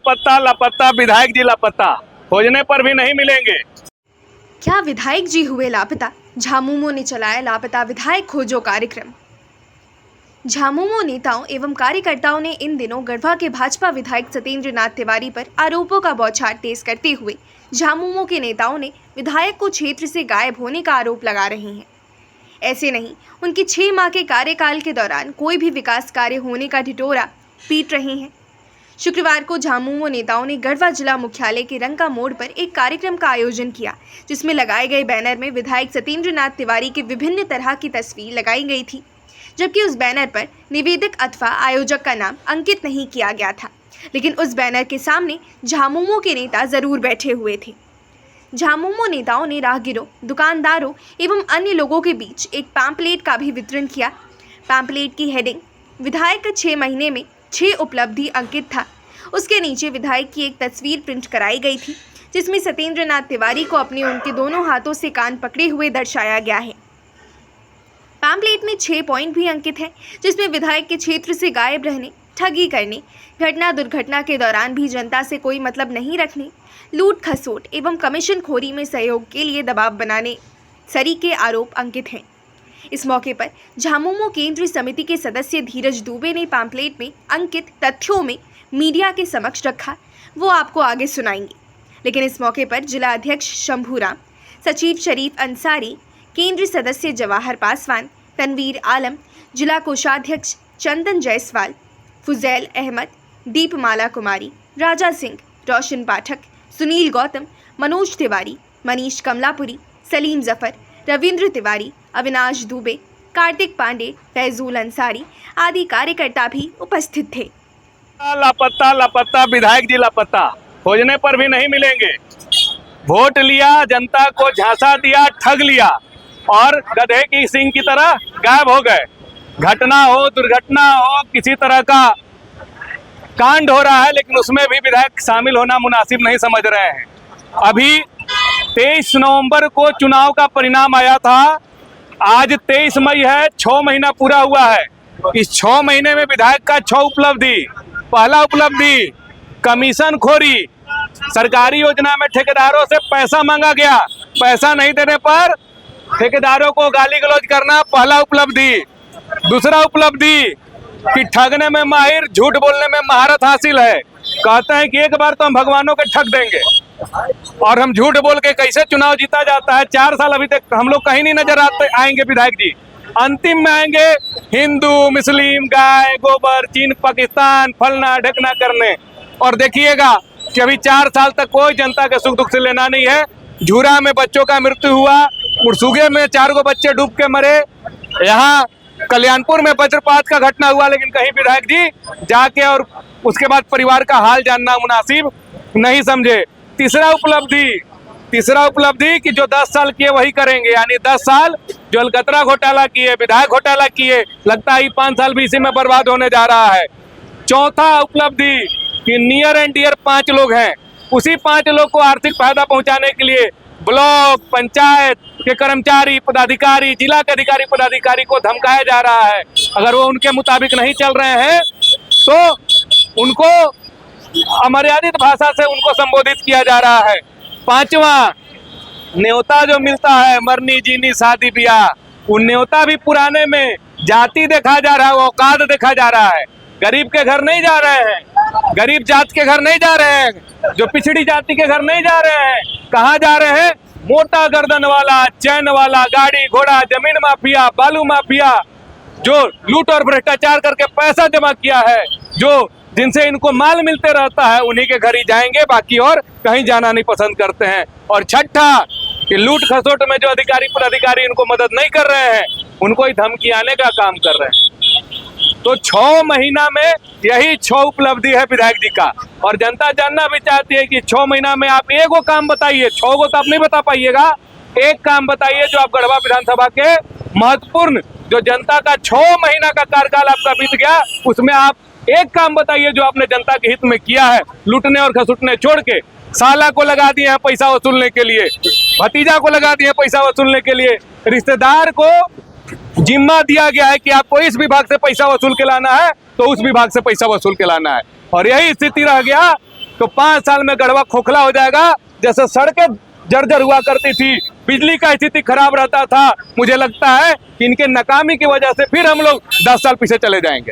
लापता लापता विधायक जी लापता, खोजने पर भी नहीं मिलेंगे। क्या विधायक जी हुए लापता? झामुमो ने चलाया लापता विधायक खोजो कार्यक्रम। झामुमो नेताओं एवं कार्यकर्ताओं ने इन दिनों गढ़वा के भाजपा विधायक सत्येंद्र नाथ तिवारी पर आरोपों का बौछार तेज करते हुए झामुमो के नेताओं ने विधायक को क्षेत्र से गायब होने का आरोप लगा रहे हैं। ऐसे नहीं, उनके 6 माह के कार्यकाल के दौरान कोई भी विकास कार्य होने का ढिढोरा पीट रहे हैं। शुक्रवार को झामुमो नेताओं ने गढ़वा जिला मुख्यालय के रंका मोड़ पर एक कार्यक्रम का आयोजन किया, जिसमें लगाए गए बैनर में विधायक सत्येंद्र नाथ तिवारी की विभिन्न तरह की तस्वीर लगाई गई थी, जबकि उस बैनर पर निवेदक अथवा आयोजक का नाम अंकित नहीं किया गया था। लेकिन उस बैनर के सामने झामुमो के नेता जरूर बैठे हुए थे। झामुमो नेताओं ने राहगीरों, दुकानदारों एवं अन्य लोगों के बीच एक पैम्पलेट का भी वितरण किया। पैम्पलेट की हेडिंग विधायक का 6 महीने में 6 उपलब्धि अंकित था। उसके नीचे विधायक की एक तस्वीर प्रिंट कराई गई थी, जिसमें सत्येंद्र नाथ तिवारी को अपने उनके दोनों हाथों से कान पकड़े हुए दर्शाया गया है। पैम्पलेट में 6 पॉइंट भी अंकित हैं, जिसमें विधायक के क्षेत्र से गायब रहने, ठगी करने, घटना दुर्घटना के दौरान भी जनता से कोई मतलब नहीं रखने, लूट खसोट एवं कमीशन खोरी में सहयोग के लिए दबाव बनाने सरीके आरोप अंकित हैं। इस मौके पर झामुमो केंद्रीय समिति के सदस्य धीरज दुबे ने पैम्पलेट में अंकित तथ्यों में मीडिया के समक्ष रखा, वो आपको आगे सुनाएंगे। लेकिन इस मौके पर जिला अध्यक्ष शंभूराम, सचिव शरीफ अंसारी, केंद्रीय सदस्य जवाहर पासवान, तनवीर आलम, जिला कोषाध्यक्ष चंदन जायसवाल, फुजैल अहमद, दीपमाला कुमारी, राजा सिंह, रोशन पाठक, सुनील गौतम, मनोज तिवारी, मनीष कमलापुरी, सलीम जफर, रविंद्र तिवारी, अविनाश दुबे, कार्तिक पांडे, फैजुल अंसारी आदि कार्यकर्ता भी उपस्थित थे। लापता लापता विधायक जी लापता, खोजने पर भी नहीं मिलेंगे। वोट लिया, जनता को झांसा दिया, ठग लिया और गधे की सींग की तरह गायब हो गए। घटना हो, दुर्घटना हो, किसी तरह का कांड हो रहा है, लेकिन उसमें भी विधायक शामिल होना मुनासिब नहीं समझ रहे हैं। अभी 23 नवंबर को चुनाव का परिणाम आया था, आज 23 मई है, 6 महीना पूरा हुआ है। इस 6 महीने में विधायक का 6 उपलब्धि। पहला उपलब्धि कमीशन खोरी, सरकारी योजना में ठेकेदारों से पैसा मांगा गया, पैसा नहीं देने पर ठेकेदारों को गाली गलौज करना, पहला उपलब्धि। दूसरा उपलब्धि कि ठगने में माहिर, झूठ बोलने में महारत हासिल है। कहते हैं कि एक बार तो हम भगवानों के ठग देंगे, और हम झूठ बोल के कैसे चुनाव जीता जाता है। 4 साल अभी तक हम लोग कहीं नहीं नजर आएंगे विधायक जी। अंतिम में आएंगे हिंदू मुस्लिम, गाय गोबर, चीन पाकिस्तान, फलना ढकना करने। और देखिएगा कि अभी 4 साल तक कोई जनता के सुख दुख से लेना नहीं है। झूरा में बच्चों का मृत्यु हुआ, मुरसुगे में 4 बच्चे डूब के मरे, यहाँ कल्याणपुर में वज्रपात का घटना हुआ, लेकिन कहीं विधायक जी जाके और उसके बाद परिवार का हाल जानना मुनासिब नहीं समझे। तीसरा उपलब्धि कि जो 10 साल किए वही करेंगे, यानी 10 साल जो अलकतरा घोटाला किए, विधायक घोटाला किए, लगता है 5 साल भी इसी में बर्बाद होने जा रहा है। चौथा उपलब्धि कि नियर एंड डियर 5 लोग हैं, उसी 5 लोग को आर्थिक फायदा पहुंचाने के लिए ब्लॉक पंचायत के कर्मचारी पदाधिकारी, जिला के अधिकारी पदाधिकारी को धमकाया जा रहा है। अगर वो उनके मुताबिक नहीं चल रहे हैं तो उनको अमर्यादित भाषा से उनको संबोधित किया जा रहा है। 5वां न्योता जो मिलता है, मरनी जीनी शादी ब्याह, वो न्योता भी पुराने में जाति देखा जा रहा है, औकात देखा जा रहा है। गरीब के घर नहीं जा रहे हैं, गरीब जात के घर नहीं जा रहे हैं, जो पिछड़ी जाति के घर नहीं जा रहे हैं। कहाँ जा रहे हैं? मोटा गर्दन वाला, चैन वाला, गाड़ी घोड़ा, जमीन माफिया, बालू माफिया, जो लूट और भ्रष्टाचार करके पैसा जमा किया है, जो जिनसे इनको माल मिलते रहता है, उन्हीं के घर ही जाएंगे, बाकी और कहीं जाना नहीं पसंद करते हैं। और छठा कि लूट खसोट में जो अधिकारी पदाधिकारी इनको मदद नहीं कर रहे हैं, उनको ही धमकी आने का काम कर रहे हैं। तो 6 महीना में यही 6 उपलब्धि है विधायक जी का। और जनता जानना भी चाहती है कि 6 महीना में आप एगो काम बताइए। 6 को तो आप नहीं बता पाइएगा, एक काम बताइए जो आप गढ़वा विधानसभा के महत्वपूर्ण, जो जनता का 6 महीना का कार्यकाल आपका बीत गया, उसमें आप एक काम बताइए जो आपने जनता के हित में किया है। लूटने और खसुटने छोड़ के साला को लगा दिए हैं पैसा वसूलने के लिए, भतीजा को लगा दिए पैसा वसूलने के लिए, रिश्तेदार को जिम्मा दिया गया है कि आपको इस विभाग से पैसा वसूल के लाना है तो उस विभाग से पैसा वसूल के लाना है। और यही स्थिति रह गया तो 5 साल में गढ़वा खोखला हो जाएगा। जैसे सड़कें जर्जर हुआ करती थी, बिजली का स्थिति खराब रहता था, मुझे लगता है कि इनके नाकामी की वजह से फिर हम लोग 10 साल पीछे चले जाएंगे।